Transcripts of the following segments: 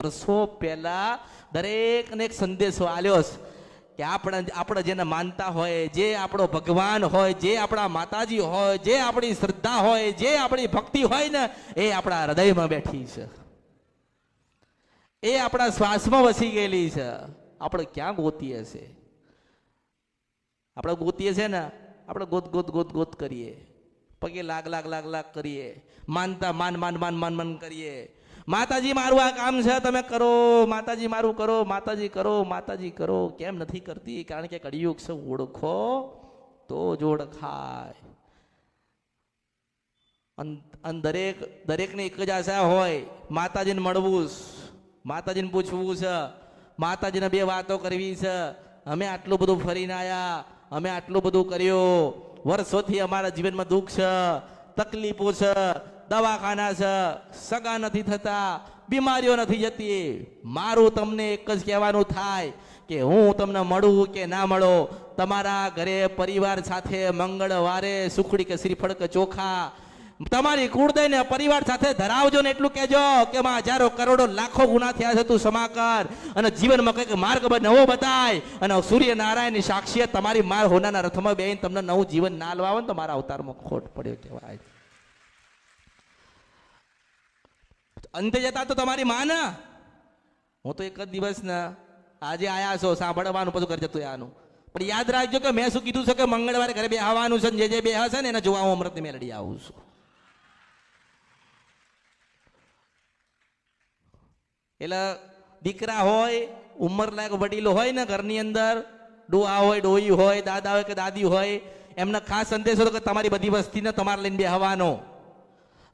વર્ષો પહેલા દરેકને એક સંદેશો આલ્યો કે આપણે જેને માનતા હોય, જે આપણો ભગવાન હોય, જે આપણા માતાજી હોય, જે આપણી શ્રદ્ધા હોય, જે આપણી ભક્તિ હોય ને, એ આપણા હૃદયમાં બેઠી છે, એ આપણા શ્વાસમાં વસી ગયેલી છે. આપણે ક્યાં ગોતીએ છે? આપણે ગોતીએ છે ને, આપણે ગોત ગોત ગોત ગોત કરીએ, પગે લાગ લાગ લાગ લાગ કરીએ, માનતા માન માન માન માન માન કરીએ. માતાજી મારું આ કામ છે, તમે કરો. માતાજી મારું કરો, માતાજી કરો, માતાજી કરો. કેમ નથી કરતી? કારણ કે કળિયુગ છે, ઓળખો તો જ ઓળખાય. દરેકને એક જ આશા હોય, માતાજીને મળવું, માતાજીને પૂછવું છે, માતાજીને બે વાતો કરવી છે. અમે આટલું બધું ફરીને આવ્યા, અમે આટલું બધું કર્યું, વર્ષોથી અમારા જીવનમાં દુઃખ છે, તકલીફો છે, દવાખાના છે, સગા નથી થતા, બીમારીઓ નથી જતી. મારું તમને એક જ કહેવાનું થાય કે હું તમને મળું કે ના મળો, તમારા ઘરે પરિવાર સાથે મંગળવારે સુખડી કે શ્રીફળ કે ચોખા તમારી કુળદઈને પરિવાર સાથે ધરાવજો ને એટલું કહેજો કે માં હજારો કરોડો લાખો ગુના થયા છે, તું ક્ષમા કર અને જીવનમાં કંઈક માર્ગ નવો બતાય. અને સૂર્યનારાયણની સાક્ષી તમારી માર હોનાના રથમાં બેહીને તમને નવું જીવન ના લવાવે તો મારા અવતારમાં ખોટ પડ્યો કહેવાય. અંતે જતા તો તમારી માં ને, હું તો એક જ દિવસ ને આજે આયા છો સાંભળવાનું બધું કરી જતું આનું, પણ યાદ રાખજો કે મેં શું કીધું છે કે મંગળવારે ઘરે બેહવાનું છે, જે બે હશે ને એને જોવા હું અમૃતની મેલડી આવું છું. એટલે દીકરા હોય, ઉંમર લાયક વડીલો હોય ને ઘરની અંદર, ડોહા હોય, ડોહી હોય, દાદા હોય કે દાદી હોય, એમને ખાસ સંદેશો હતો કે તમારી બધી વસ્તીને તમારે લઈને બેહવાનો.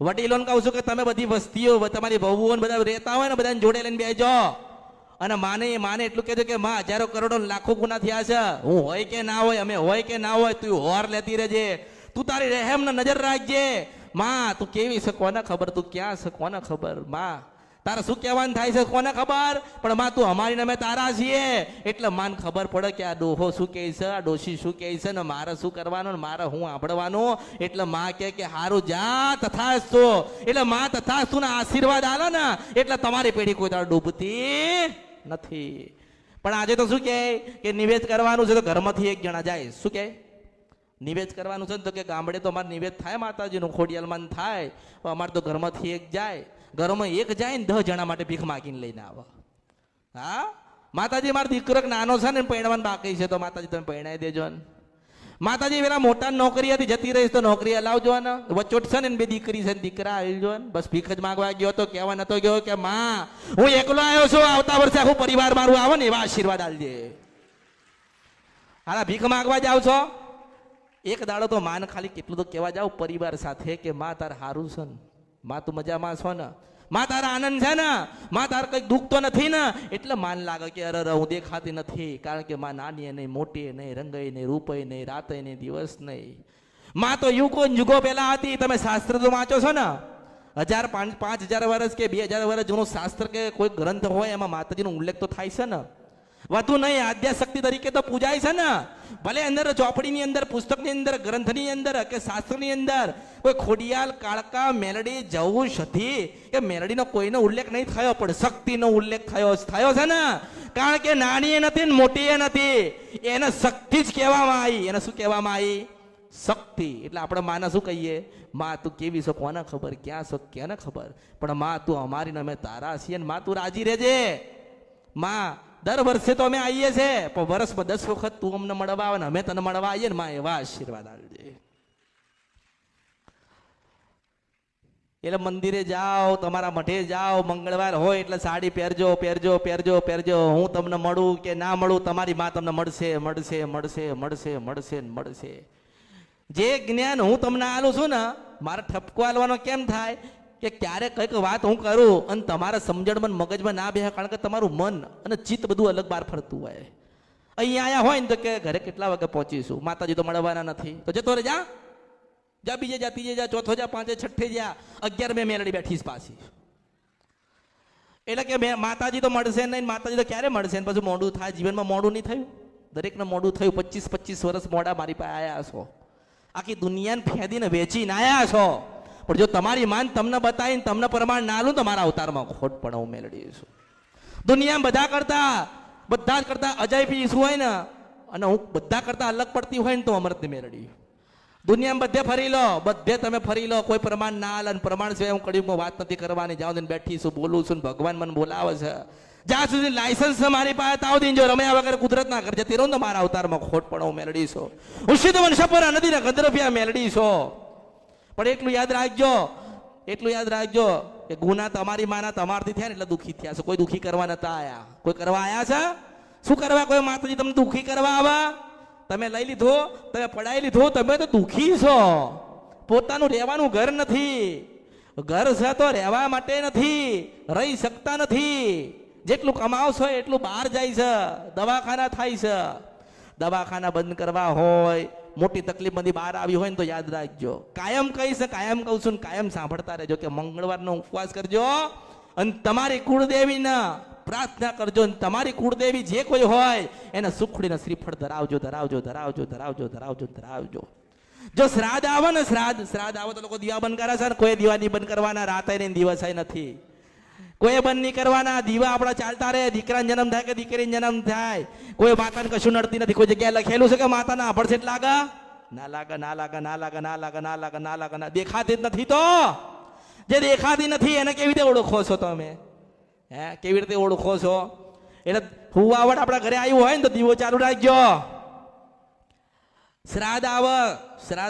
વડીલોને કહું છું કે તમે બધી વસ્તીઓ તમારી વહુઓ બધા રહેતા હોય ને બધાને જોડે લઈને બેસજો. અને માને એટલું કહેજો કે માં હજારો કરોડો લાખો ગુના થયા છે, હું હોય કે ના હોય, અમે હોય કે ના હોય, તું હોર લેતી રહેજે, તું તારી રહેમ ને નજર રાખજે. માં તું કેવી છે કોને ખબર, તું ક્યાં છે કોને ખબર, માં તારે શું કહેવાનું થાય છે કોને ખબર, પણ માં તું અમારી અમે તારા છીએ. એટલે માન ખબર પડે કે આ ડોહો શું કહે છે, આ ડોશી શું કહે છે, ને મારે શું કરવાનું ને મારે હું સાંભળવાનું. એટલે માં કે હારું જા તથાસ્તુ. એટલે માં તથાસ્તુ ના આશીર્વાદ આલો ને એટલે તમારી પેઢી કોઈ તાર ડૂબતી નથી. પણ આજે તો શું કે નિવેદ કરવાનું છે તો ઘરમાંથી એક જણા જાય. શું કે નિવેદ કરવાનું છે ને તો કે ગામડે તો અમારે નિવેદ થાય માતાજીનું, ખોડિયાલમાં થાય, અમારે તો ઘરમાંથી એક જાય. ઘરમાં એક જાય ને 10 જણા માટે ભીખ માગીને લઈને આવે. હા માતાજી મારો દીકરો નાનો છે ને પરણવાનું બાકી છે તો માતાજી તમે પરણાવી દેજો ને. માતાજી પેલા મોટા નોકરી હતી જતી રહીશ તો નોકરી હલાવજો ને. વચોટ છે ને બે દીકરી છે ને દીકરા આવજો ને. બસ ભીખ જ માગવા ગયો તો કહેવા નતો ગયો કે માં હું એકલો આવ્યો છું, આવતા વર્ષે આખું પરિવાર મારું આવે ને એવા આશીર્વાદ આલજે. હાલા ભીખ માગવા જાવ છો, એક દાડો તો માન ખાલી કેટલું તો કહેવા જાવ પરિવાર સાથે કે માં તાર હારું છે ને, માં તું મજામાં છો ને, માં તારા આનંદ છે ને, માં તાર કઈ દુઃખ તો નથી ને. એટલે માન લાગે કે અરે હું દેખાતી નથી, કારણ કે માં નાની નહીં, મોટી નહીં, રંગઈ નહીં, રૂપઈ નહીં, રાતે નહીં, દિવસ નહીં. માં તો યુગો પહેલા હતી. તમે શાસ્ત્ર તો વાંચો છો ને, 5000 વર્ષ કે 2000 વર્ષ જૂનું શાસ્ત્ર કે કોઈ ગ્રંથ હોય એમાં માતાજીનો ઉલ્લેખ તો થાય છે ને. વધુ નહીં આદ્યાશક્તિ તરીકે તો પૂજાય છે ને. ભલે અંદર ચોપડીની અંદર, પુસ્તકની અંદર, ગ્રંથની અંદર કે શાસ્ત્રની અંદર કોઈ ખોડિયાલ, કાળકા, મેલડી, જવું સતી કે મેલડીનો કોઈનો ઉલ્લેખ નહીં થયો, પણ શક્તિનો ઉલ્લેખ થયો છે ને. કારણ કે નાની એ નથી ને મોટી એ નથી, એને શક્તિ જ કહેવામાં આવી. એને શું કહેવામાં આવી? શક્તિ. એટલે આપણે માને શું કહીએ? માં તું કેવી છો કોને ખબર, ક્યાં છો કેને ખબર, પણ માં તું અમારી ને અમે તારા છીએ ને માં તું રાજી રહેજે. માં દર વર્ષે તો અમે આવીએ છીએ, પણ વર્ષમાં 10 વખત તું અમને મળવા આવે ને અમે તને મળવા આવીએ ને માં એવા આશીર્વાદ આપજે. એટલે મંદિરે જાઓ, તમારા મઠે જાઓ, મંગળવાર હોય એટલે સાડી પહેરજો પહેરજો પહેરજો પહેરજો. હું તમને મળું કે ના મળું, તમારી માં તમને મળશે મળશે મળશે મળશે મળશે મળશે. જે જ્ઞાન હું તમને આલું છું ને, મારે ઠપકો આલવાનો કેમ થાય કે ક્યારેક કંઈક વાત હું કરું અને તમારા સમજણમાં મગજમાં ના બેસે, કારણ કે તમારું મન અને ચિત્ત બધું અલગ બહાર ફરતું હોય. અહીંયા આયા હોય ને તો કે ઘરે કેટલા વાગે પહોંચીશું, માતાજી તો મળવાના નથી, તો જતો રે જા, જા બીજે જા, ત્રીજે જા, ચોથો જા, પાંચે છઠ્ઠે જા, 11 મેલડી બેઠીશ પાછી. એટલે કે માતાજી તો મળશે નહીં, માતાજી તો ક્યારે મળશે ને પછી મોડું થાય. જીવનમાં મોડું નહીં થયું? દરેકને મોડું થયું. 25 વર્ષ મોડા મારી પાસે આવ્યા છો, આખી દુનિયાને ફેદીને વેચીને આવ્યા છો, પણ જો તમારી માન તમને બતાવીને તમને પ્રમાણ ના આલું તો મારા અવતારમાં ખોટ પણ હું મેળવી છું. દુનિયામાં બધા જ કરતા અજય પીસ હોય ને, અને હું બધા કરતા અલગ પડતી હોય ને તો અમૃતની મેલડી. દુનિયામાં બધે ફરી લો, બધે તમે ફરી લો, કોઈ પ્રમાણ ના હાલ, અને પ્રમાણ સિવાય હું કડીમાં વાત નથી કરવાની. જ્યાં સુધી બેઠી છું, બોલું છું, ભગવાન મને બોલાવે છે, જ્યાં સુધી લાયસન્સ છે મારી પાસે તાવ દીન, જો રમ્યા વગર કુદરત ના કરજે તેરો તો મારા અવતારમાં ખોટ પડો મેલડી છો. હું સિદ્ધ વંશપર નદીના ગંધર્વ્યા મેલડી છો. પણ એટલું યાદ રાખજો કે ગુના તમારી માના તમારથી થયા ને એટલે દુઃખી થયા છે. કોઈ દુઃખી કરવા નતા આયા. કોઈ કરવા આયા છે? શું કરવા કોઈ માતાજી તમને દુઃખી કરવા આવા? તમે લઈ લીધો, તમે પડાઈ લીધો, તમે તો દુઃખી છો. પોતાનું રહેવાનું ઘર નથી. ઘર છે તો રહેવા માટે નથી, રહી શકતા નથી. જેટલું કમાવશો એટલું બહાર જાય છે, દવાખાના થાય છે. દવાખાના બંધ કરવા હોય, મોટી તકલીફમાંથી બહાર આવી હોય ને તો યાદ રાખજો. કાયમ કહીશ, કાયમ કહું છું, કાયમ સાંભળતા રહેજો કે મંગળવારનો ઉપવાસ કરજો અને તમારી કુળદેવીના પ્રાર્થના કરજો. અને તમારી કુળદેવી જે કોઈ હોય એને સુખડીને શ્રીફળ ધરાવજો. જો શ્રાદ્ધ આવે ને, શ્રાદ્ધ આવે તો લોકો દીવા બંધ કરે છે ને, કોઈ દીવા નહીં બંધ કરવાના. રાતે ને દિવસ નથી, કોઈ બંધ નહીં કરવાના. દીવા આપણા ચાલતા રહે. દીકરાનો જન્મ થાય કે દીકરીનો જન્મ થાય, કોઈ માતાને કશું નડતી નથી. કોઈ જગ્યાએ લખેલું છે કે માતાના અભડસેટ લાગે? ના લાગે. દેખાતી જ નથી. તો જે દેખાતી નથી એને કેવી રીતે ઓળખો છો તમે? કેવી રીતે ઓળખો છો? એટલે હુવાવડ આપણા ઘરે આવ્યું હોય ને તો દીવો ચાલુ રાખજો. શ્રાદ્ધ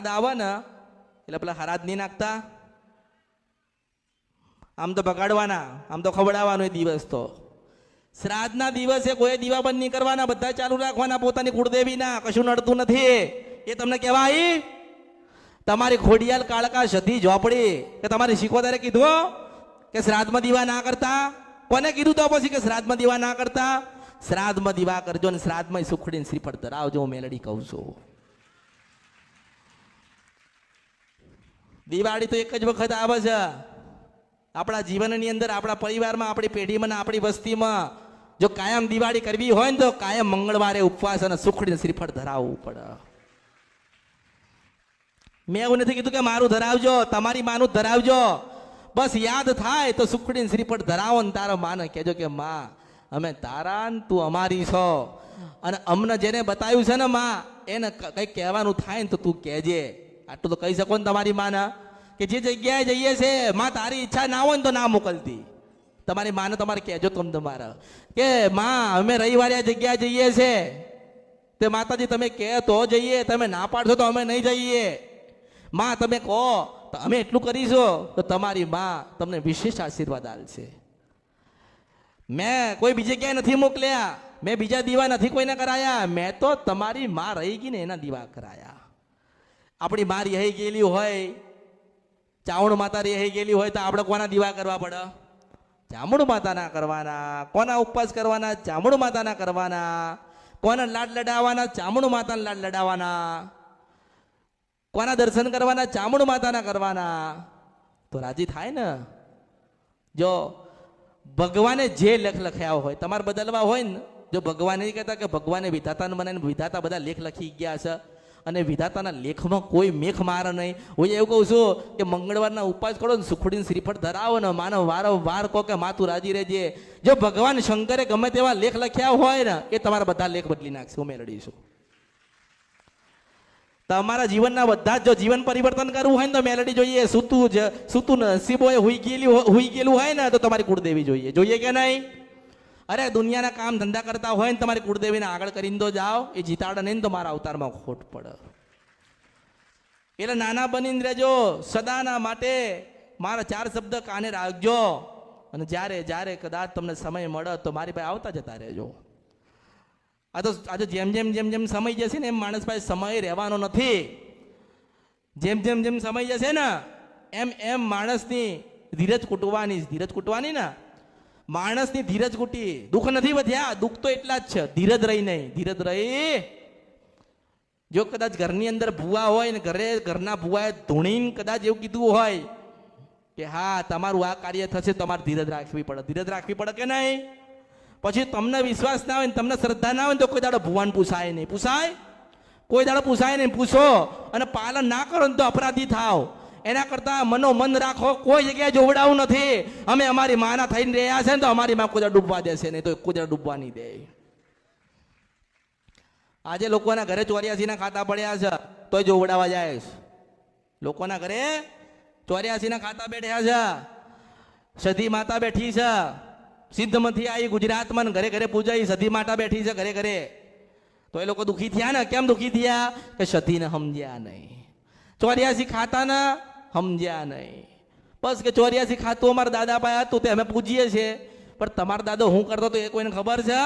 આવે ને એટલે પેલા હરાજ નહીં નાખતા, આમ તો બગાડવાના, આમ તો ખવડાવવાનો એ દિવસ. તો શ્રાદ્ધના દિવસે કોઈ દીવા બંધ નહીં કરવાના, બધા ચાલુ રાખવાના પોતાની કુળદેવીના. કશું નડતું નથી. એ તમને કહેવાય તમારી ખોડિયાલ કાળકા સધી ઝોપડી કે તમારી શીખોદારે કીધું કે શ્રાદ્ધમાં દીવા ના કરતા? કોને કીધું તો પછી કે શ્રાદ્ધમાં દીવા ના કરતા? શ્રાદ્ધમાં દીવા કરજો ને શ્રાદ્ધમાં સુખડીને શ્રીફળ ધરાવજો. હું મેલડી કહું છું. દિવાળી તો એક જ વખત આવે છે આપણા જીવનની અંદર, આપણા પરિવારમાં, આપણી પેઢીમાં, આપણી વસ્તીમાં. જો કાયમ દિવાળી કરવી હોય ને તો કાયમ મંગળવારે ઉપવાસ અને સુખડીને શ્રીફળ ધરાવવું પડે. મેં એવું નથી કીધું કે મારું ધરાવજો, તમારી માનું ધરાવજો. બસ યાદ થાય તો સુખડીને શ્રીફળ ધરાવો ને તારા માને કહેજો કે માં અમે તારા ને તું અમારી છો. અને અમને જેને બતાવ્યું છે ને માં, એને કંઈક કહેવાનું થાય ને તો તું કહેજે. આટલું તો કહી શકો ને તમારી માના કે જે જગ્યાએ જઈએ છે માં તારી ઈચ્છા ના હોય ને તો ના મોકલતી. તમારી માને તમારે કહેજો તમે તમારા કે માં અમે રવિવારે આ જગ્યાએ જઈએ છે, તે માતાજી તમે કહે તો જઈએ, તમે ના પાડશો તો અમે નહીં જઈએ. માં તમે કહો તો અમે એટલું કરીશું તો તમારી માં તમને વિશેષ આશીર્વાદ આપશે. મેં કોઈ બીજે ક્યાંય નથી મોકલ્યા, મેં બીજા દીવા નથી કોઈને કરાયા, મેં તો તમારી માં રહી ગઈ ને એના દીવા કરાયા. આપણી માં રહી ગયેલી હોય, ચામુંડ માતા રહી ગયેલી હોય તો આપણે કોના દીવા કરવા પડે? ચામુંડ માતાના કરવાના. કોના ઉપવાસ કરવાના? ચામુંડ માતાના કરવાના. કોના લાડ લડાવવાના? ચામુંડ માતાના લાડ લડાવવાના. કોના દર્શન કરવાના? ચામુંડ માતાના કરવાના. તો રાજી થાય ને. જો ભગવાને જે લેખ લખ્યા હોય તમારે બદલવા હોય ને, જો ભગવાન નહીં કહેતા કે ભગવાને વિધાતાને બનાવીને વિધાતા બધા લેખ લખી ગયા છે અને વિધાતાના લેખમાં કોઈ મેખ મારે નહીં. હું એવું કહું છું કે મંગળવારના ઉપવાસ કરો ને સુખડીને શ્રીફળ ધરાવો ને માનો વારંવાર કહો કે માતું રાજી રહેજે. જો ભગવાન શંકરે ગમે તેવા લેખ લખ્યા હોય ને એ તમારા બધા લેખ બદલી નાખશે. હું મેળવીશું. તમારા જીવનના બધા જો જીવન પરિવર્તન કરવું હોય ને તો મેલડી જોઈએ. સૂતું નસીબો હુઈ ગયેલું હોય ને તો તમારી કુળદેવી જોઈએ કે નહીં? અરે દુનિયાના કામ ધંધા કરતા હોય ને તમારી કુળદેવીને આગળ કરીને તો જાઓ. એ જીતાડે નહીં તો મારા અવતારમાં ખોટ પડે. એટલે નાના બનીને રહેજો સદાના માટે. મારા 4 શબ્દ કાને રાખજો અને જ્યારે કદાચ તમને સમય મળે તો મારી પાસે આવતા જતા રહેજો. આજે જેમ સમય જશે ને એમ માણસ પાસે સમય રહેવાનો નથી. જેમ સમય જશે ને એમ માણસની ધીરજ કૂટવાની ને. માણસની ધીરજ કૂટી. દુઃખ નથી વધ્યા, દુઃખ તો એટલા જ છે. ધીરજ રહી. જો કદાચ ઘરની અંદર ભૂવા હોય ને ઘરના ભૂવાએ ધૂણીને કદાચ એવું કીધું હોય કે હા તમારું આ કાર્ય થશે, તમારે ધીરજ રાખવી પડે કે નહીં? પછી તમને વિશ્વાસ ના હોય ને તમને શ્રદ્ધા ના હોય તો કોઈ દાડો ભુવાન પૂછાય નહીં. કોઈ દાડો પૂછાય નહીં. પૂછો અને પાલન ના કરો ને તો અપરાધી થાવ. એના કરતા મન રાખો, કોઈ જગ્યાએ જોવડાવું નથી. અમે અમારી માના થઈને રહ્યા છે ને તો અમારી માં કોઈ ડૂબવા દેશે નહીં, તો કોઈ ડૂબવા નહીં દે. આજે લોકોના ઘરે 84 ના ખાતા પડ્યા છે તોય જોવડાવા જાય છે. લોકોના ઘરે 84 ના ખાતા બેઠ્યા છે. સધી માતા બેઠી છે, સિદ્ધમાંથી આવી ગુજરાતમાં ઘરે ઘરે પૂજાઈ સધી માતા બેઠી છે ઘરે ઘરે. તો એ લોકો દુઃખી થયા ને. કેમ દુઃખી થયા? કે સધીને સમજ્યા નહીં, 84 ખાતાને સમજ્યા નહીં. બસ કે 84 ખાતું અમારા દાદા પાસે હતું તે અમે પૂજીએ છીએ, પણ તમારો દાદો હું કરતો તો એ કોઈને ખબર છે?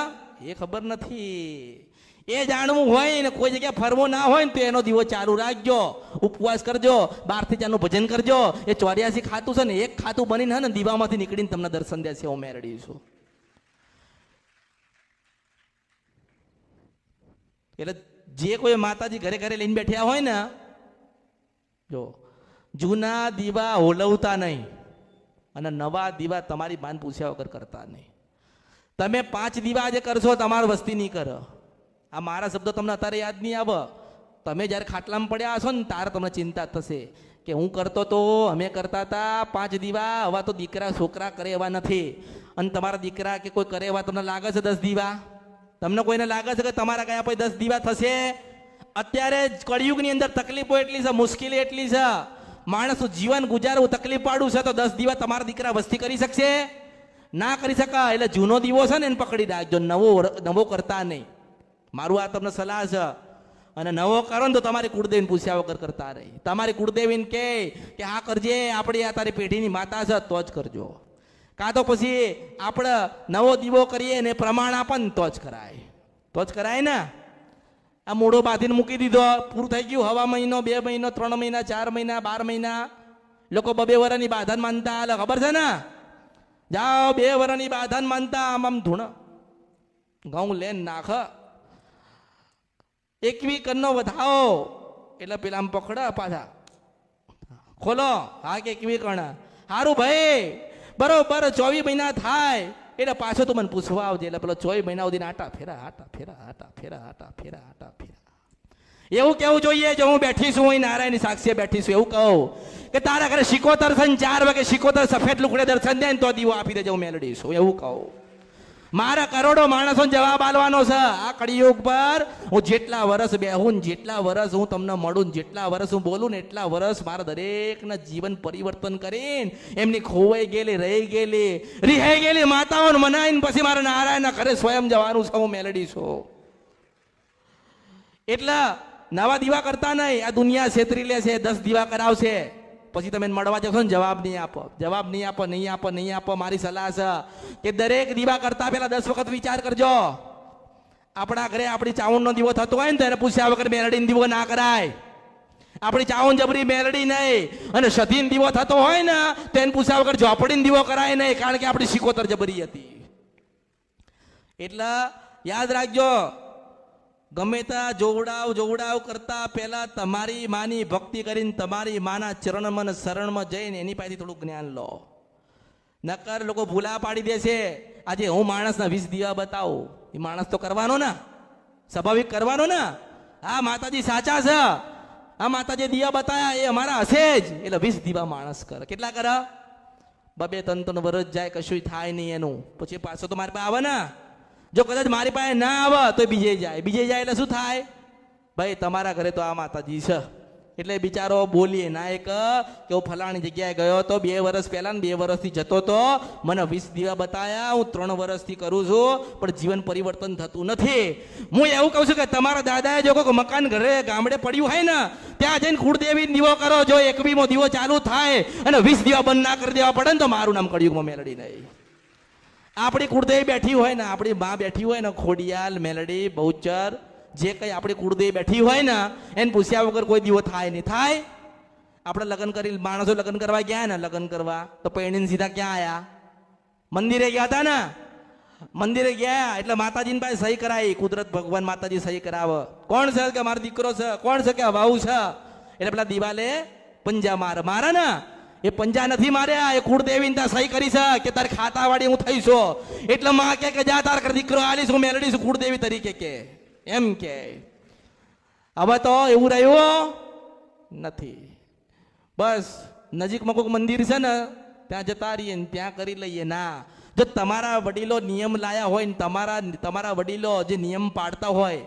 એ ખબર નથી. એ જાણવું હોય ને કોઈ જગ્યાએ ફરવો ના હોય ને તો એનો દીવો ચાલુ રાખજો, ઉપવાસ કરજો, 12 થી 4 નું ભજન કરજો. એ 84 ખાતું છે ને એક ખાતું બનીને ને દીવામાંથી નીકળીને તમને દર્શન દેશે. હું મેળવી છું. એટલે જે કોઈ માતાજી ઘરે ઘરે લઈને બેઠ્યા હોય ને, જો જૂના દીવા હોલવતા નહીં અને નવા દીવા તમારી બાન પૂછ્યા વગર કરતા નહીં. તમે 5 દીવા આજે કરશો, તમારી વસ્તી નહીં કરે. આ મારા શબ્દો તમને અત્યારે યાદ નહીં આવે. તમે જ્યારે ખાટલામાં પડ્યા હશો ને ત્યારે તમને ચિંતા થશે કે હું કરતો તો, અમે કરતા હતા 5 દીવા, હવે તો દીકરા છોકરા કરે એવા નથી. અને તમારા દીકરા કે કોઈ કરે એવા તમને લાગે છે 10 દીવા? તમને કોઈને લાગે છે કે તમારા કયા પછી 10 દીવા થશે? અત્યારે કળિયુગની અંદર તકલીફો એટલી છે, મુશ્કેલી એટલી છે, માણસનું જીવન ગુજારવું તકલીફ પાડવું છે, તો 10 દીવા તમારા દીકરા વસ્તી કરી શકશે? ના કરી શકાય. એટલે જૂનો દીવો છે ને એને પકડી રાખજો, નવો કરતા નહીં. મારું આ તમને સલાહ છે. અને નવો કરો ને તો તમારી કુળદેવીને પૂછ્યા વગર કરતા રહી. તમારી કુળદેવીને કે આ કરજે, આપણી આ તારી પેઢીની માતા છે તો જ કરજો. કાં તો પછી આપણે નવો દીવો કરીએ ને પ્રમાણ આપે ને તો જ કરાય. તો જ કરાય ને. આ મૂળો બાંધીને મૂકી દીધો, પૂરું થઈ ગયું. હવા મહિનો, 2 મહિનો, 3 મહિના, 4 મહિના, 12 મહિના, લોકો 2 વર્ષની બાધાન માનતા હાલે, ખબર છે ને? જાઓ 2 વર્ષની બાધાન માનતા આમ ધૂણ ઘઉં લેન નાખ, 21 કણનો વધાવો એટલે પેલા આમ પકડા પાછા ખોલો. હા કે 21 કણ સારું ભાઈ, બરોબર 24 મહિના થાય એટલે પાછો તું મને પૂછવા આવજે. એટલે પેલો 24 મહિના સુધી આટા ફેરા, આટા ફેરા, આટા ફેરા, આટા ફેરા, આટા ફેરા. એવું કેવું જોઈએ જો હું બેઠી છું, અહીં નારાયણની સાક્ષીએ બેઠી છું, એવું કહું કે તારા ઘરે 77 4 વાગે 77 સફેદ લુકડે દર્શન દે ને તો દીવો આપી દેજો, હું મેલડી છું, એવું કહું. મારા કરોડો માણસો જવાબ આલવાનો છે આ કળિયુગ પર. હું જેટલા વર્ષ બેહું, જેટલા વર્ષ હું તમને મળું, જેટલા વર્ષ હું બોલું ને એટલા વર્ષ મારા દરેકના જીવન પરિવર્તન કરીને એમની ખોવાઈ ગયેલી, રહી ગયેલી, રિહાઈ ગયેલી માતાઓને મનાવીને પછી મારા નારાયણના ઘરે સ્વયં જવાનું છે, હું મેલડી છું. એટલે નવા દીવા કરતા નહીં. આ દુનિયા છેતરી લે છે, 10 દીવા કરાવશે, પછી તમે મળવા જશો ને જવાબ નહીં આપો, જવાબ નહીં આપો, નહીં આપો, નહીં આપો. મારી સલાહ છે કે દરેક દીવા કરતા પહેલા 10 વખત વિચાર કરજો. આપણા ઘરે આપણી ચાવણનો દીવો થતો હોય ને તો એને પૂછ્યા વગર મેલડીનો દીવો ના કરાય. આપણી ચાવણ જબરી મેલડી નહીં. અને સધીનો દીવો થતો હોય ને તો એને પૂછ્યા વગર ઝોપડીનો દીવો કરાય નહીં, કારણ કે આપણી 77 જબરી હતી. એટલે યાદ રાખજો, ગમે ત્યાં જોવડાવ કરતા પહેલા તમારી માની ભક્તિ કરીને તમારી માના ચરણમાં ને શરણમાં જઈને એની પાસેથી થોડું જ્ઞાન લો. નકર લોકો ભૂલા પાડી દે છે. આજે હું માણસના 20 દીવા બતાવું, એ માણસ તો કરવાનો ને, સ્વાભાવિક કરવાનો ને. આ માતાજી સાચા છે, આ માતાજી દીવા બતાયા એ અમારા હશે જ, એટલે 20 દીવા માણસ કરે. કેટલા કરે? 2-3 વર્ષ જાય, કશું થાય નહીં એનું. પછી પાછો તો મારી પાસે આવે ને. જો કદાચ મારી પાસે ના આવે તો બીજે જાય, બીજે જાય એટલે શું થાય? ભાઈ તમારા ઘરે તો આ માતાજી છે, એટલે બિચારો બોલીએ ના એક કે હું ફલાણી જગ્યાએ ગયો તો 2 વર્ષ પહેલા ને 2 વર્ષથી જતો તો, મને 20 દીવા બતાયા, હું 3 વર્ષથી કરું છું, પણ જીવન પરિવર્તન થતું નથી. હું એવું કહું છું કે તમારા દાદાએ જો કોઈ મકાન ઘરે ગામડે પડ્યું હોય ને ત્યાં જઈને કુળદેવી દીવો કરો. જો 21મો દીવો ચાલુ થાય અને 20 દીવા બંધ ના કરી દેવા પડે ને તો મારું નામ કળિયુગમાં મેલડી નહીં. આપણી કુળદેવી બેઠી હોય ને, આપણી માં બેઠી હોય ને, ખોડિયાલ, મેલડી, બહુચર, જે કંઈ આપણી કુળદેવી બેઠી હોય ને એને પૂછ્યા વગર કોઈ દીવો થાય નહીં. થાય? આપણે લગ્ન કરી, માણસો લગ્ન કરવા ગયા ને, લગ્ન કરવા તો પૈણીને સીધા ક્યાં આવ્યા? મંદિરે ગયા હતા ને. મંદિરે ગયા એટલે માતાજીની પાસે સહી કરાવી. કુદરત ભગવાન માતાજી સહી કરાવે. કોણ છે? કે મારો દીકરો છે. કોણ છે? કે વાવ છે. એટલે પેલા દિવાલે પંજા મારે ને, એ પંજા નથી માર્યા, એ કુળદેવી ત્યાં સહી કરી છે કે તારે ખાતા વાળી હું થઈશો. એટલે માં કે જા તાર દીકરો આલીશ, હું મેલડીશ કુળદેવી તરીકે કે એમ કે. હવે તો એવું રહ્યું નથી. બસ નજીકમાં કોઈક મંદિર છે ને ત્યાં જતા રહીએ ને ત્યાં કરી લઈએ. ના, જો તમારા વડીલો નિયમ લાયા હોય ને તમારા વડીલો જે નિયમ પાડતા હોય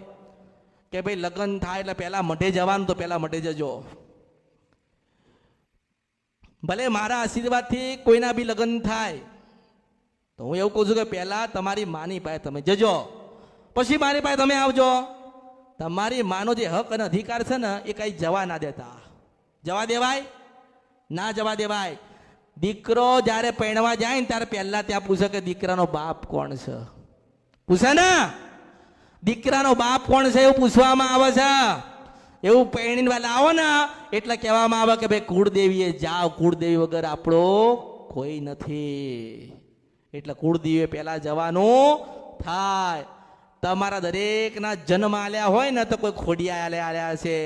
કે ભાઈ લગ્ન થાય એટલે પહેલા મઢે જવાનું, તો પહેલા મઢે જજો. ભલે મારા આશીર્વાદથી કોઈના બી લગ્ન થાય તો હું એવું કહું છું કે પહેલા તમારી માની પાસે તમે જજો, પછી મારી પાસે તમે આવજો. તમારી માનો જે હક અને અધિકાર છે ને એ કઈ જવા ના દેતા. જવા દેવાય? ના જવા દેવાય. દીકરો જ્યારે પરણવા જાય ને ત્યારે પહેલા ત્યાં પૂછે કે દીકરાનો બાપ કોણ છે. પૂછે ને દીકરાનો બાપ કોણ છે એવું પૂછવામાં આવે છે. એવું પરણીને વાલા આવો ને એટલે કહેવામાં આવે કે ભાઈ કુળદેવીએ જાઓ, કુળદેવી વગર આપણો કોઈ નથી. એટલે કુળદેવીએ પહેલા જવાનું થાય. તમારા દરેકના જન્મ આલ્યા હોય ને તો કોઈ ખોડિયા આલ્યા હશે,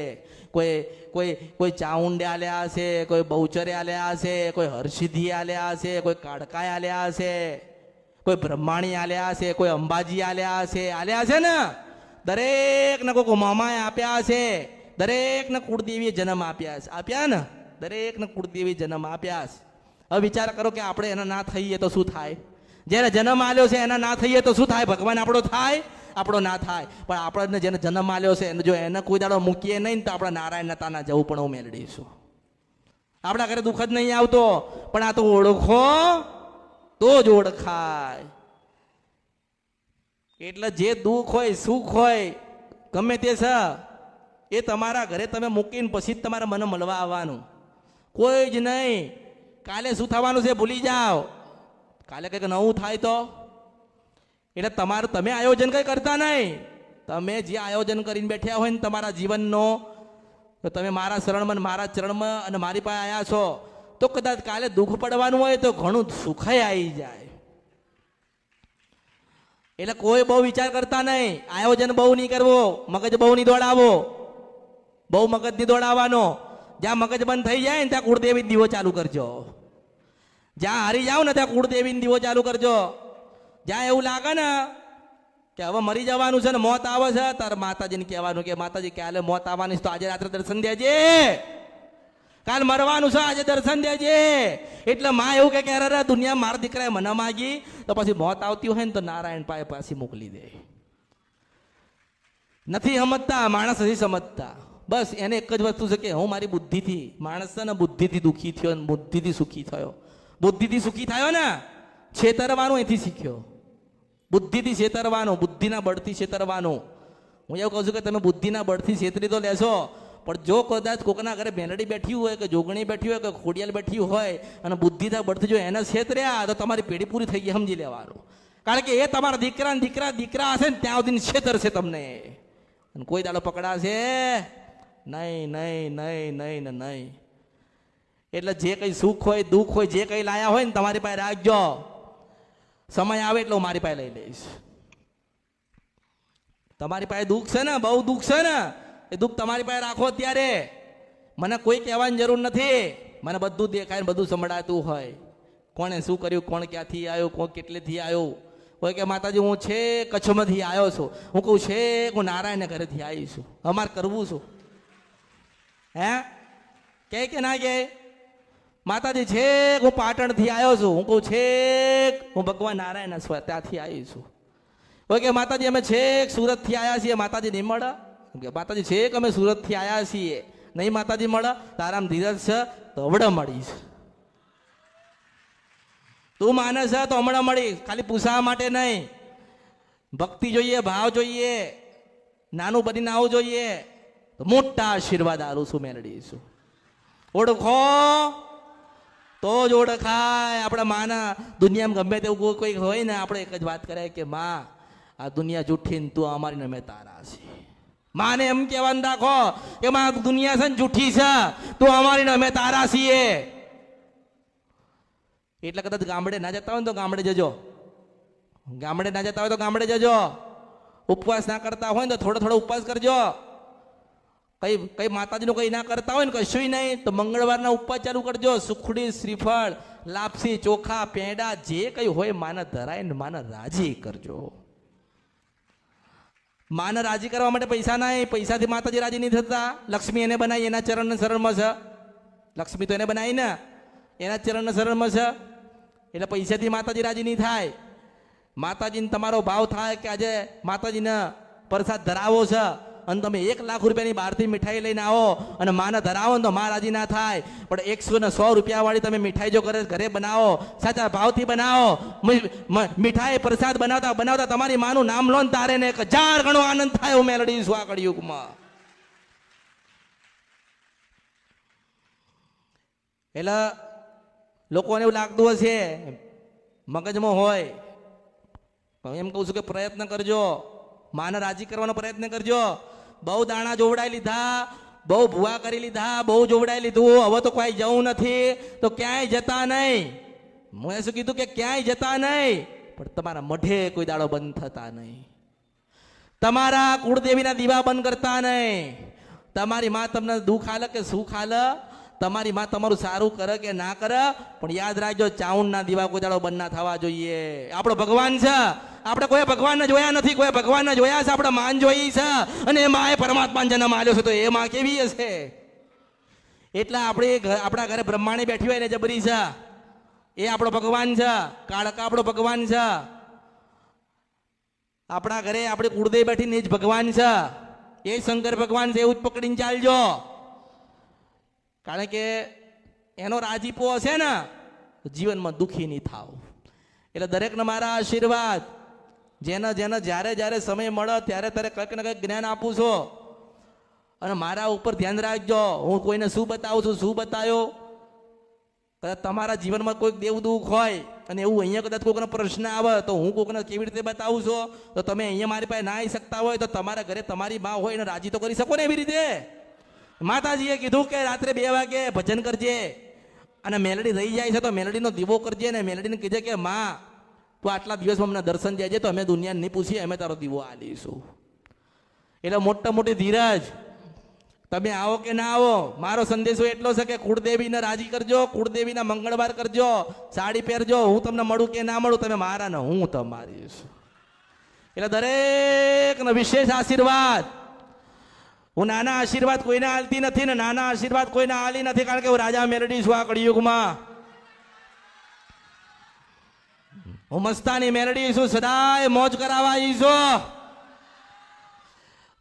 કોઈ ચાઉંડે આલ્યા હશે, કોઈ બહુચરે આલ્યા હશે, કોઈ હરસિદ્ધિ આલ્યા હશે, કોઈ કાળકાય આલ્યા હશે, કોઈ બ્રહ્માણી આલ્યા હશે, કોઈ અંબાજી આલ્યા હશે ને. દરેકને કોઈક મામાએ આપ્યા હશે. દરેકને કુળદેવીએ જન્મ આપ્યા ને. દરેકને કુળદેવી જન્મ આપ્યા છે. હવે વિચાર કરો કે આપણે એના ના થઈએ તો શું થાય? જેને જન્મ આલ્યો છે એના ના થઈએ તો શું થાય? ભગવાન આપણો થાય? આપણો ના થાય. પણ આપણને જેને જન્મ આલ્યો છે જો એને કોઈ દાડો મૂકીએ નહીં તો આપણે નારાયણ નતાના જવું પણ હું મેળવીશું. આપણા ઘરે દુઃખ જ નહીં આવતો, પણ આ તો ઓળખો તો જ ઓળખાય. એટલે જે દુઃખ હોય સુખ હોય ગમે તે છે એ તમારા ઘરે તમે મૂકીને પછી જ તમારે મને મળવા આવવાનું, કોઈ જ નહીં. કાલે શું થવાનું છે ભૂલી જાઓ. કાલે કંઈક નવું થાય તો એટલે તમારું તમે આયોજન કંઈ કરતા નહીં. તમે જે આયોજન કરીને બેઠ્યા હોય ને તમારા જીવનનો, તો તમે મારા શરણમાં મારા ચરણમાં અને મારી પાસે આવ્યા છો તો કદાચ કાલે દુઃખ પડવાનું હોય તો ઘણું સુખય આવી જાય. એટલે કોઈ બહુ વિચાર કરતા નહીં, આયોજન બહુ નહીં કરવો, મગજ બહુ નહીં દોડાવો. બહુ મગજ નહીં દોડાવવાનો. જ્યાં મગજ બંધ થઈ જાય ને ત્યાં કુળદેવી દીવો ચાલુ કરજો. જ્યાં હારી જાઓ ને ત્યાં કુળદેવીને દીવો ચાલુ કરજો. જ્યાં એવું લાગે ને કે હવે મરી જવાનું છે ને મોત આવે છે તારે માતાજીને કહેવાનું કે માતાજી કાલે મોત આવવાની છે તો આજે રાત્રે દર્શન દેજે. કાલ મરવાનું છે આજે દર્શન દેજે. એટલે માં એવું કે અરે દુનિયા મારા દીકરાએ મને માગી તો પછી મોત આવતી હોય ને તો નારાયણ પાસે પાછી મોકલી દે. નથી સમજતા માણસ, નથી સમજતા. બસ એને એક જ વસ્તુ છે કે હું મારી બુદ્ધિથી, માણસ છે ને બુદ્ધિથી દુઃખી થયો ને બુદ્ધિથી સુખી થયો. બુદ્ધિથી સુખી થયો ને છેતરવાનું એથી શીખ્યો. બુદ્ધિથી છેતરવાનું, બુદ્ધિના બળથી છેતરવાનું. હું એવું કહું છું કે તમે બુદ્ધિના બળથી છેતરી તો લેશો, પણ જો કદાચ કોકના ઘરે બેનડી બેઠી હોય કે જોગણી બેઠી હોય કે ખોડિયાલ બેઠી હોય અને બુદ્ધિના બળથી જો એને છેતર્યા તો તમારી પેઢી પૂરી થઈ ગઈ સમજી લેવાનું. કારણ કે એ તમારા દીકરા હશે ને ત્યાં સુધી છેતરશે તમને. અને કોઈ દાડો પકડાશે નહીં નહીં નહીં નહીં ને નહીં. એટલે જે કંઈ સુખ હોય દુઃખ હોય જે કંઈ લાયા હોય ને તમારી પાસે રાખજો. સમય આવે એટલે હું મારી પાસે લઈ લઈશ. તમારી પાસે દુઃખ છે ને, બહુ દુઃખ છે ને, એ દુઃખ તમારી પાસે રાખો અત્યારે. મને કોઈ કહેવાની જરૂર નથી. મને બધું દેખાય ને બધું સંભળાતું હોય. કોણે શું કર્યું, કોણ ક્યાંથી આવ્યો, કોણ કેટલેથી આવ્યો. કોઈ કે માતાજી હું છે કચ્છમાંથી આવ્યો છું. હું કહું છે હું નારાયણના ઘરેથી આવી છું, અમારે કરવું છું. હે કે ના કે માતાજી છે હું પાટણથી આવ્યો છું. હું કહું છે હું ભગવાન નારાયણના ત્યાંથી આવી છું. કોઈ કે માતાજી અમે છેક સુરતથી આવ્યા છીએ, માતાજી નહીં મળે. માતાજી છેક અમે સુરતથી આવ્યા છીએ, નહીં માતાજી મળે. તારામ ધીરજ છે તો હવડે મળીશ. તું માને છે તો હમણાં મળીશ. ખાલી પૂછવા માટે નહીં. ભક્તિ જોઈએ, ભાવ જોઈએ, નાનું બનીને આવું જોઈએ તો મોટા આશીર્વાદ આલું છું, મેળવીશું. ઓળખો તો જ ઓળખાય. આપણા માના દુનિયામાં ગમે તેવું કોઈ હોય ને આપણે એક જ વાત કરાય કે માં આ દુનિયા જૂઠી ને તું અમારી અમે તારા છે. માને એમ કહેવાનું રાખો કે માં દુનિયા છે ને જૂઠી છે, તું અમારી ને અમે તારા છીએ. એટલે કદાચ ગામડે ના જતા હોય ને તો ગામડે જજો. ગામડે ના જતા હોય તો ગામડે જજો. ઉપવાસ ના કરતા હોય ને તો થોડો થોડો ઉપવાસ કરજો. કઈ માતાજીનું કઈ ના કરતા હોય ને કશું નહીં તો મંગળવારના ઉપવાસ ચાલુ કરજો. સુખડી, શ્રીફળ, લાપસી, ચોખા, પેંડા જે કઈ હોય માને ધરાય ને માને રાજી કરજો. માને રાજી કરવા માટે પૈસા નહીં. પૈસાથી માતાજી રાજી નહીં થતા. લક્ષ્મી એને બનાવી એના ચરણ શરણમાં છે. લક્ષ્મી તો એને બનાવી ને, એના ચરણ શરણમાં છે. એટલે પૈસાથી માતાજી રાજી નહીં થાય. માતાજીને તમારો ભાવ થાય કે આજે માતાજીને પ્રસાદ ધરાવો છે અને તમે 1 લાખ રૂપિયાની બહારથી મીઠાઈ લઈને આવો અને માને ધરાવો ને તો માં રાજી ના થાય. પણ 100 રૂપિયા વાળી તમે મીઠાઈ જો ઘરે બનાવો, સાચા ભાવથી બનાવો, મીઠાઈ પ્રસાદ બનાવતા બનાવતા તમારી માનું નામ લો ને તારે ને 1000 ગણો આનંદ થાય. હું મેલડી છું આ કળિયુગમાં. એટલે લોકોને એવું લાગતું હશે, મગજમાં હોય, એમ કહું છું કે પ્રયત્ન કરજો, માને રાજી કરવાનો પ્રયત્ન કરજો. બહુ દાણા જોવડાઈ લીધા, બહુ ભૂવા કરી લીધા, બહુ જોવડાઈ લીધું, હવે તો કોઈ જવું નથી તો ક્યાંય જતા નહીં. મેં શું કીધું કે ક્યાંય જતા નહીં, પણ તમારા મઢે કોઈ દાડો બંધ થતા નહીં. તમારા કુળદેવીના દીવા બંધ કરતા નહીં. તમારી માં તમને દુઃખ આલે કે સુખ આલે, તમારી માં તમારું સારું કરે કે ના કરે, પણ યાદ રાખજો ચાઉંડના દીવા કોઈ દાડો બંધ ના થવા જોઈએ. આપણો ભગવાન છે, આપણે કોઈ ભગવાનને જોયા નથી, કોઈ ભગવાનને જોયા છે, આપણે માન જોઈ છે, અને એ માં એ પરમાત્માને જન્મ આલ્યો છે, તો એ માં કેવી હશે? એટલે આપણા ઘરે બ્રહ્માણી બેઠી હોય ને જબરી છે, એ આપણો ભગવાન છે. કાળકા આપણો ભગવાન છે. આપણા ઘરે આપણી કુળદેવી બેઠી ને જ ભગવાન છે, એ શંકર ભગવાન છે. એવું જ પકડીને ચાલજો, કારણ કે એનો રાજીપો હશે ને જીવનમાં દુઃખી નહીં થાવ. એટલે દરેકને મારા આશીર્વાદ. જેને જેને જ્યારે જ્યારે સમય મળે ત્યારે ત્યારે કંઈક ને કંઈક જ્ઞાન આપું છું, અને મારા ઉપર ધ્યાન રાખજો. હું કોઈને શું બતાવું છું, શું બતાવ્યો. કદાચ તમારા જીવનમાં કોઈક દેવ દુઃખ હોય અને એવું અહીંયા કદાચ કોઈકનો પ્રશ્ન આવે તો હું કોઈકને કેવી રીતે બતાવું છું, તો તમે અહીંયા મારી પાસે ના આવી શકતા હોય તો તમારા ઘરે તમારી માં હોય એને રાજી તો કરી શકો ને એવી રીતે. માતાજીએ કીધું કે રાત્રે 2 વાગે ભજન કરજે, અને મેલડી રહી જાય છે તો મેલડીનો દીવો કરજે, ને મેલડીને કીધે કે માં તું આટલા દિવસમાં અમને દર્શન દેજે, તો અમે દુનિયાને નહીં પૂછીએ, અમે તારો દીવો આલીશું. એટલે મોટી ધીરજ. તમે આવો કે ના આવો, મારો સંદેશો એટલો છે કે કુળદેવીને રાજી કરજો, કુળદેવીના મંગળવાર કરજો, સાડી પહેરજો. હું તમને મળું કે ના મળું, તમે મારા ને હું તમારી છું. એટલે દરેકનો વિશેષ આશીર્વાદ. હું નાના આશીર્વાદ કોઈને આલતી નથી ને નાના આશીર્વાદ કોઈને આલી નથી, કારણ કે હું રાજા મેલડી છું આ કળિયુગમાં. હું મસ્તાની મેલડી છું, સદાય મોજ કરાવવા આવી છું.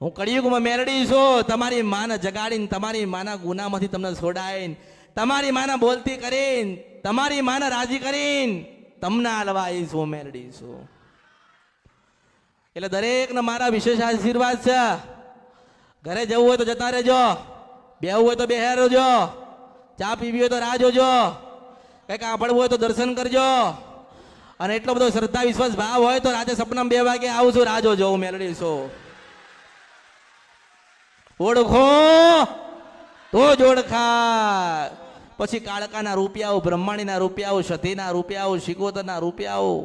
હું કળિયુગમાં મેલડી છું. તમારી માને જગાડીને, તમારી માના ગુનામાંથી તમને છોડાઈને, તમારી માને બોલતી કરીને, તમારી માને રાજી કરીને તમને આલવા આવી છું. મેલડી છું. એટલે દરેકને મારા વિશેષ આશીર્વાદ છે. ઘરે જવું હોય તો જતા રહેજો, બેહવું હોય તો બેહી રહેજો, ચા પીવી હોય તો રાહ જોજો, કંઈક સાંભળવું હોય તો દર્શન કરજો, અને એટલો બધો શ્રદ્ધા વિશ્વાસ ભાવ હોય તો રાતે સપનામાં 2 વાગે આવું છું, રાહ જોજો. હું મેલડી છું. ઓળખો તો જ ઓળખા. પછી કાળકાના રૂપિયાઓ, બ્રહ્માણીના રૂપિયાઓ, સતીના રૂપિયાઓ, શિકોતરના રૂપિયાઓ,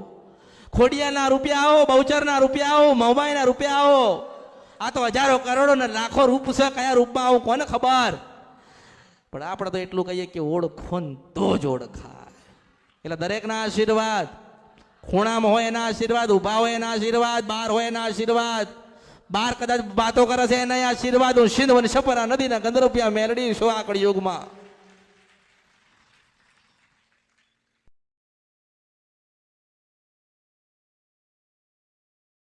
ખોડિયાના રૂપિયાઓ, બહુચરના રૂપિયાઓ, મહુબાઈના રૂપિયાઓ. આ તો હજારો કરોડો ને લાખો રૂપ છે. કયા રૂપમાં આવું કોને ખબર? પણ આપણે તો એટલું કહીએ કે ઓળખો ને તો જ ઓળખાય. એટલે દરેકના આશીર્વાદ, ખૂણામાં હોય એના આશીર્વાદ, ઊભા હોય એના આશીર્વાદ, બહાર હોય એના આશીર્વાદ, બહાર કદાચ વાતો કરે છે એના આશીર્વાદ. હું સિંધ વન સપરા નદીના ગંદરૂપિયા મેલડી છું આ કળિયુગમાં.